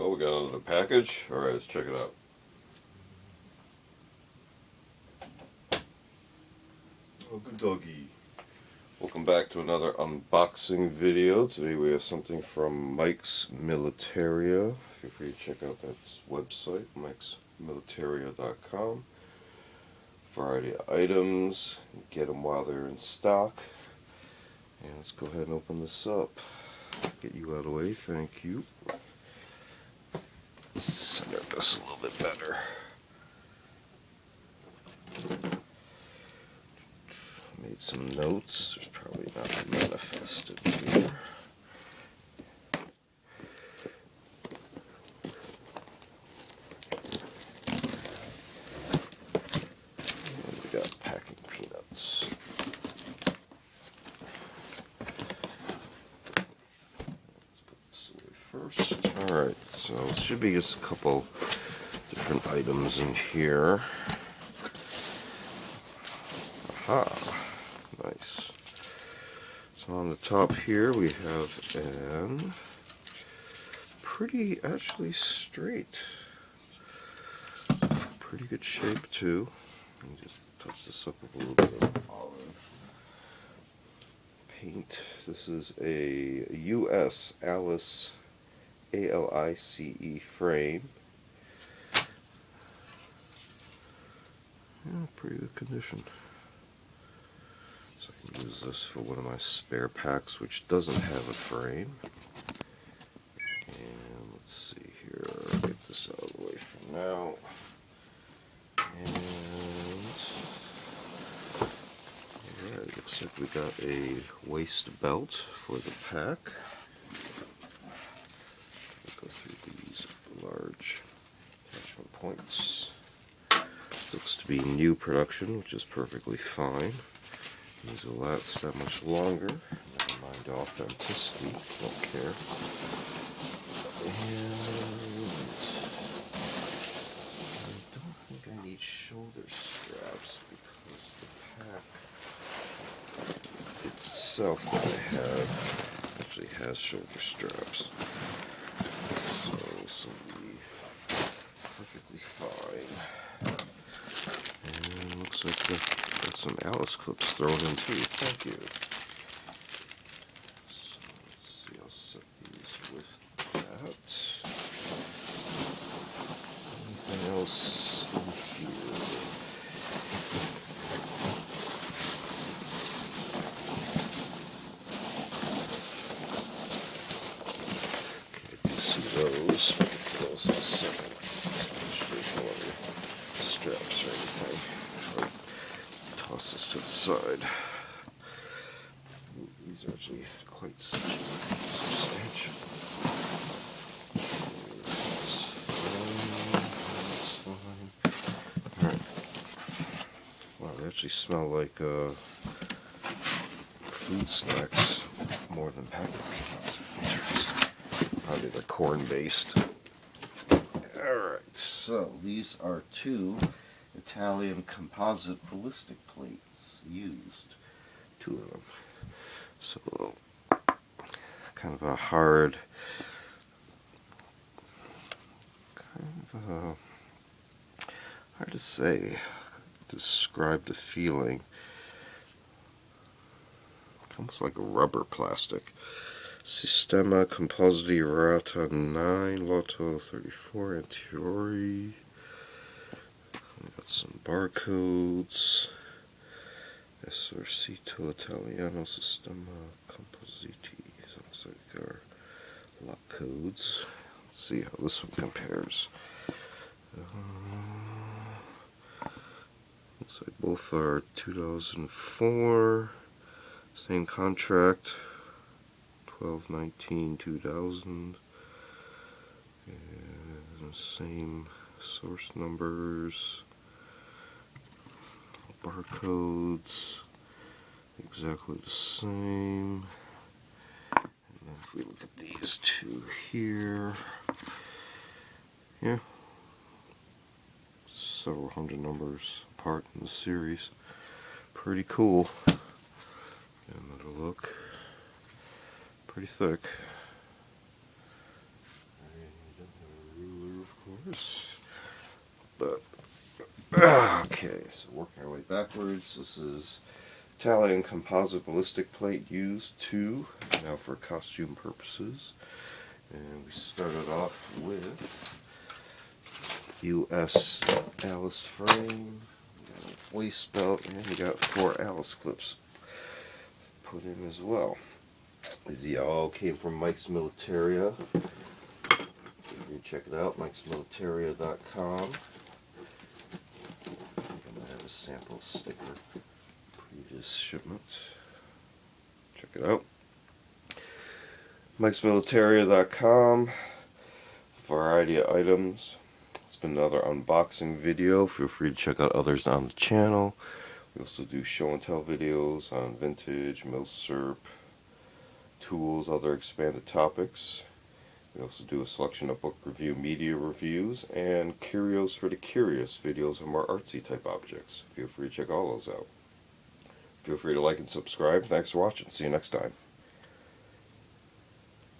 Well, we got another package. Alright, let's check it out. Oh, good doggy. Welcome back to another unboxing video. Today we have something from Mike's Militaria. Feel free to check out that website, mikesmilitaria.com. Variety of items. Get them while they're in stock. And let's go ahead and open this up. Get you out of the way. Thank you. Center this a little bit better. Made some notes. There's probably not manifested here. And we got packing peanuts. Let's put this away first. Alright, so it should be just a couple different items in here. Aha, nice. So on the top here we have an pretty, actually straight, pretty good shape too. Let me just touch this up with a little bit of olive paint. This is a U.S. A.L.I.C.E. A.L.I.C.E. frame. Yeah, pretty good condition. So I can use this for one of my spare packs which doesn't have a frame. And let's see here, get this out of the way for now. And alright, looks like we got a waist belt for the pack. Go through these large attachment points. Looks to be new production, which is perfectly fine. These will last that much longer. Never mind authenticity, don't care. And I don't think I need shoulder straps because the pack itself that I have actually has shoulder straps. So this will be perfectly fine. And looks like got some A.L.I.C.E. clips thrown in too. Thank you. So let's see, I'll set these with that. Anything else in here? Okay, I do see those. Those in a second. Especially for straps or anything. Toss this to the side. Ooh, these are actually quite substantial. That's fine. Alright. Wow, they actually smell like food snacks more than packaged snacks. Interesting. Probably they're corn based. Alright, so these are two Italian composite ballistic plates used. Two of them. So kind of a hard, hard to say, describe the feeling. Almost like a rubber plastic. Sistema Composite Rata 9, Lotto 34, Antiori. Got some barcodes. Esercito Italiano Sistema Compositi. Looks like our lock codes. Let's see how this one compares. Looks like both are 2004. Same contract. 12/19/2000. And same source numbers. Barcodes, exactly the same. And then if we look at these two here, yeah, several hundred numbers apart in the series. Pretty cool. Get another look. Pretty thick. this. But okay, so working our way backwards. This is Italian Composite Ballistic plate used 2, now for costume purposes. And we started off with U.S. A.L.I.C.E frame, waist belt, and we got 4 A.L.I.C.E clips put in as well. These all came from Mike's Militaria. You can check it out, mikesmilitaria.com. I have a sample sticker, previous shipment. Check it out. mikesmilitaria.com. Variety of items. It's been another unboxing video. Feel free to check out others on the channel. We also do show and tell videos on vintage, milsurp, tools, other expanded topics. We also do a selection of book review, media reviews, and curios for the curious, videos of more artsy type objects. Feel free to check all those out. Feel free to like and subscribe. Thanks for watching. See you next time.